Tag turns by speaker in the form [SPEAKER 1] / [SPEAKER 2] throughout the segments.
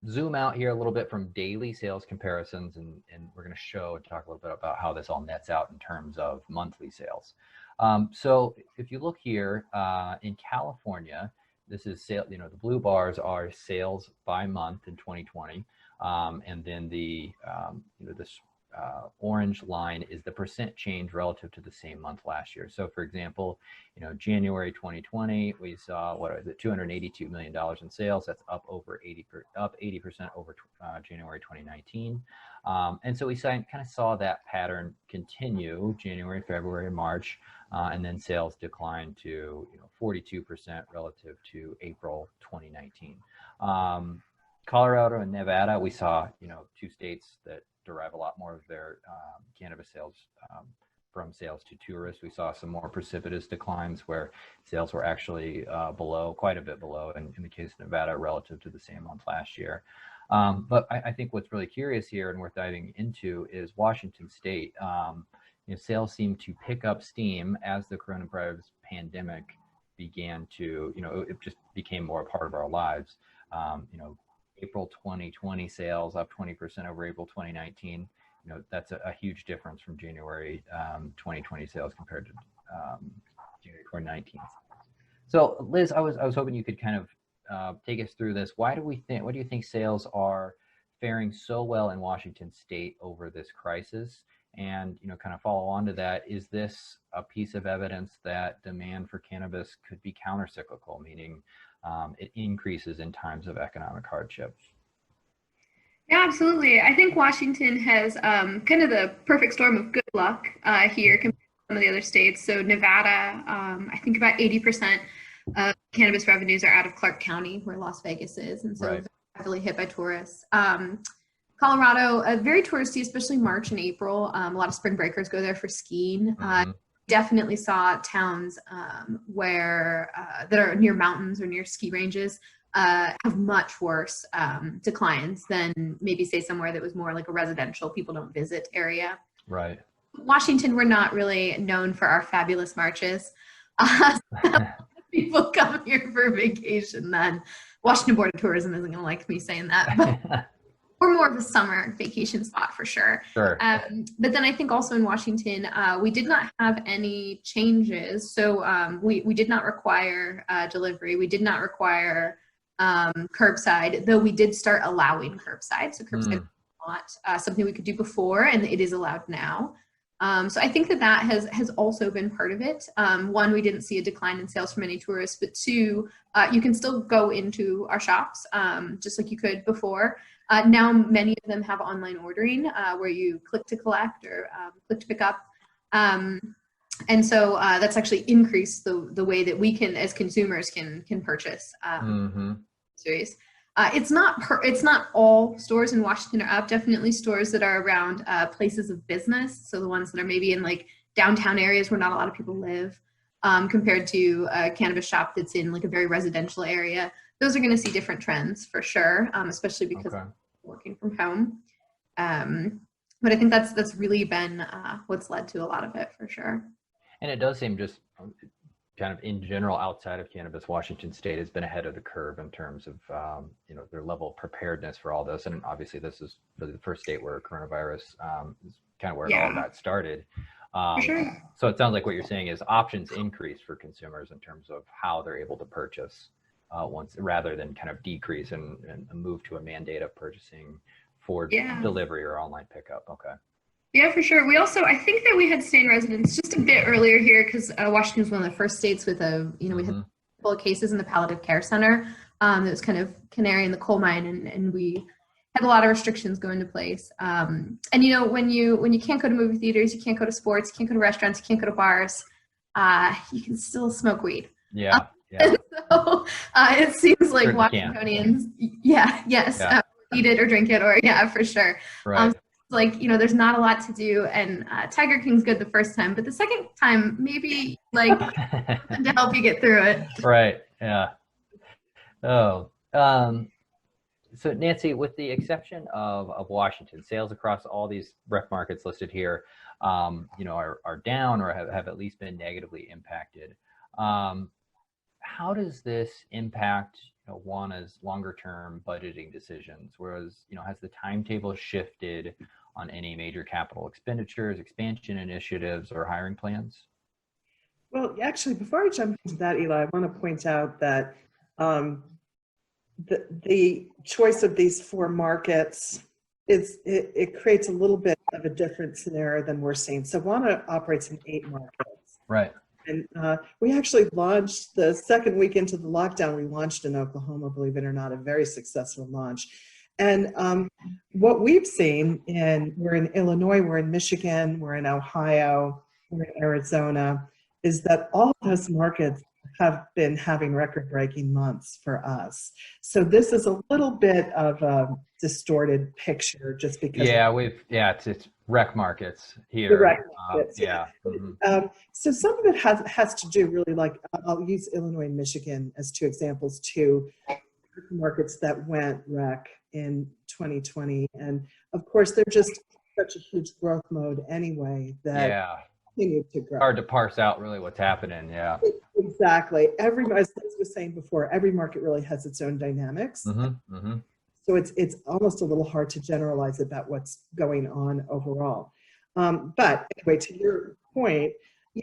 [SPEAKER 1] zoom out here a little bit from daily sales comparisons, and we're going to show and talk a little bit about how this all nets out in terms of monthly sales. So if you look here in California, this is sale. The blue bars are sales by month in 2020, and then the this orange line is the percent change relative to the same month last year. So for example, January 2020, we saw, what is it, $282 million in sales. That's up 80% over January 2019. And so we kind of saw that pattern continue January, February, March, and then sales declined to 42% relative to April 2019. Colorado and Nevada, we saw, two states that derive a lot more of their cannabis sales from sales to tourists. We saw some more precipitous declines where sales were actually quite a bit below, in the case of Nevada, relative to the same month last year. But I think what's really curious here and worth diving into is Washington State. Sales seem to pick up steam as the coronavirus pandemic began to, it just became more a part of our lives. April 2020 sales up 20% over April 2019. That's a huge difference from January 2020 sales compared to January 2019. So Liz, I was hoping you could kind of take us through this. What do you think sales are faring so well in Washington State over this crisis? And kind of follow on to that, is this a piece of evidence that demand for cannabis could be countercyclical, meaning it increases in times of economic hardship?
[SPEAKER 2] Yeah, absolutely. I think Washington has kind of the perfect storm of good luck here compared to some of the other states. So Nevada, I think about 80% of cannabis revenues are out of Clark County, where Las Vegas is, and so
[SPEAKER 1] Right.
[SPEAKER 2] heavily hit by tourists. Colorado, very touristy, especially March and April. A lot of spring breakers go there for skiing. Definitely saw towns where that are near mountains or near ski ranges have much worse declines than maybe say somewhere that was more like a residential, people don't visit area.
[SPEAKER 1] Right.
[SPEAKER 2] Washington, we're not really known for our fabulous marches. People come here for vacation then. Washington Board of Tourism isn't going to like me saying that, but we're more of a summer vacation spot for sure.
[SPEAKER 1] Sure.
[SPEAKER 2] But then I think also in Washington, we did not have any changes. So we did not require delivery. We did not require curbside, though we did start allowing curbside. So curbside was not something we could do before, and it is allowed now. So I think that has also been part of it. One, we didn't see a decline in sales from any tourists, but two, you can still go into our shops just like you could before. Now many of them have online ordering where you click to collect or click to pick up. And so that's actually increased the way that we can, as consumers, can purchase series. It's not all stores in Washington are up. Definitely stores that are around places of business. So the ones that are maybe in like downtown areas where not a lot of people live, compared to a cannabis shop that's in like a very residential area. Those are going to see different trends for sure, especially because of working from home. But I think that's really been what's led to a lot of it for sure.
[SPEAKER 1] And it does seem just kind of in general outside of cannabis, Washington State has been ahead of the curve in terms of their level of preparedness for all this. And obviously this is the first state where coronavirus is kind of where it all got started.
[SPEAKER 2] Sure.
[SPEAKER 1] So it sounds like what you're saying is options increase for consumers in terms of how they're able to purchase rather than kind of decrease and move to a mandate of purchasing for delivery or online pickup. Okay.
[SPEAKER 2] Yeah, for sure. We also, I think that we had staying residents just a bit earlier here because Washington was one of the first states with we had a couple of cases in the palliative care center. That was kind of canary in the coal mine, and we had a lot of restrictions go into place. And when you can't go to movie theaters, you can't go to sports, you can't go to restaurants, you can't go to bars, you can still smoke weed.
[SPEAKER 1] Yeah.
[SPEAKER 2] So it seems like Washingtonians, eat it or drink it, or for sure.
[SPEAKER 1] Right.
[SPEAKER 2] There's not a lot to do, and Tiger King's good the first time, but the second time maybe something to help you get through it.
[SPEAKER 1] Right. Yeah. Oh. So Nancy, with the exception of Washington, sales across all these rec markets listed here, are down or have at least been negatively impacted. How does this impact Wana's longer term budgeting decisions? Whereas, has the timetable shifted on any major capital expenditures, expansion initiatives, or hiring plans?
[SPEAKER 3] Well, actually, before I jump into that, Eli, I want to point out that the choice of these 4 markets it creates a little bit of a different scenario than we're seeing. So Wana operates in 8 markets.
[SPEAKER 1] Right.
[SPEAKER 3] And we actually launched the second week into the lockdown. We launched in Oklahoma, believe it or not, a very successful launch. And what we've seen, we're in Illinois, we're in Michigan, we're in Ohio, we're in Arizona, is that all of those markets have been having record-breaking months for us. So this is a little bit of a distorted picture just because
[SPEAKER 1] it's rec markets here.
[SPEAKER 3] The rec markets.
[SPEAKER 1] Mm-hmm.
[SPEAKER 3] So some of it has to do really, like, I'll use Illinois and Michigan as 2 examples, 2 markets that went rec in 2020. And of course, they're just such a huge growth mode anyway that continue to grow.
[SPEAKER 1] Hard to parse out really what's happening. Yeah.
[SPEAKER 3] Exactly. As Liz was saying before, every market really has its own dynamics.
[SPEAKER 1] Mm-hmm. Mm-hmm.
[SPEAKER 3] So it's almost a little hard to generalize about what's going on overall. But anyway, to your point,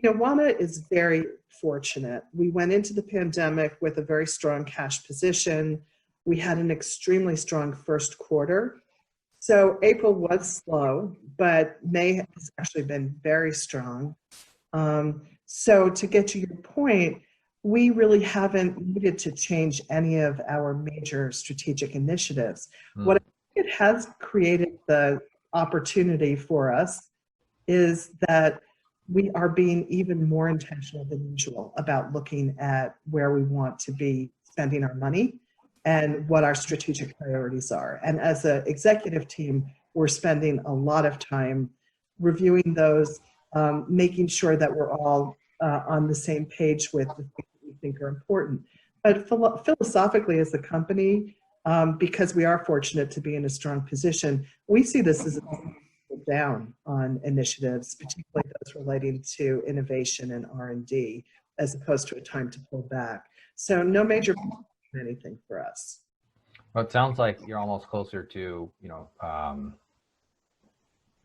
[SPEAKER 3] Wana is very fortunate. We went into the pandemic with a very strong cash position. We had an extremely strong first quarter. So April was slow, but May has actually been very strong. So to get to your point, we really haven't needed to change any of our major strategic initiatives. What I think it has created the opportunity for us is that we are being even more intentional than usual about looking at where we want to be spending our money and what our strategic priorities are. And as an executive team, we're spending a lot of time reviewing those, making sure that we're all on the same page with the things that we think are important. But philosophically, as a company, because we are fortunate to be in a strong position, we see this as a down on initiatives, particularly those relating to innovation and R&D, as opposed to a time to pull back. So no major anything for us.
[SPEAKER 1] Well, it sounds like you're almost closer to,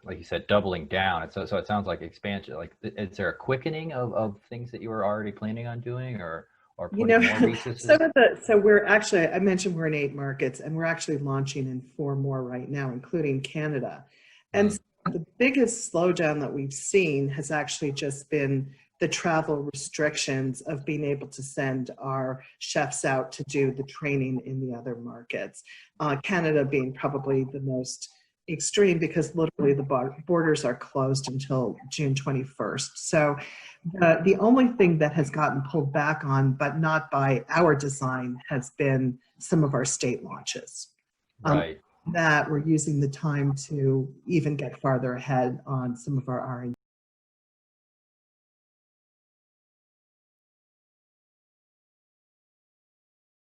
[SPEAKER 1] like you said, doubling down. So it sounds like expansion. Like, is there a quickening of things that you were already planning on doing, or putting more resources?
[SPEAKER 3] So we're actually, I mentioned we're in 8 markets, and we're actually launching in 4 more right now, including Canada. And so the biggest slowdown that we've seen has actually just been the travel restrictions of being able to send our chefs out to do the training in the other markets. Canada being probably the most extreme, because literally the borders are closed until June 21st. So the only thing that has gotten pulled back on, but not by our design, has been some of our state launches.
[SPEAKER 1] Right.
[SPEAKER 3] That we're using the time to even get farther ahead on some of our R&D.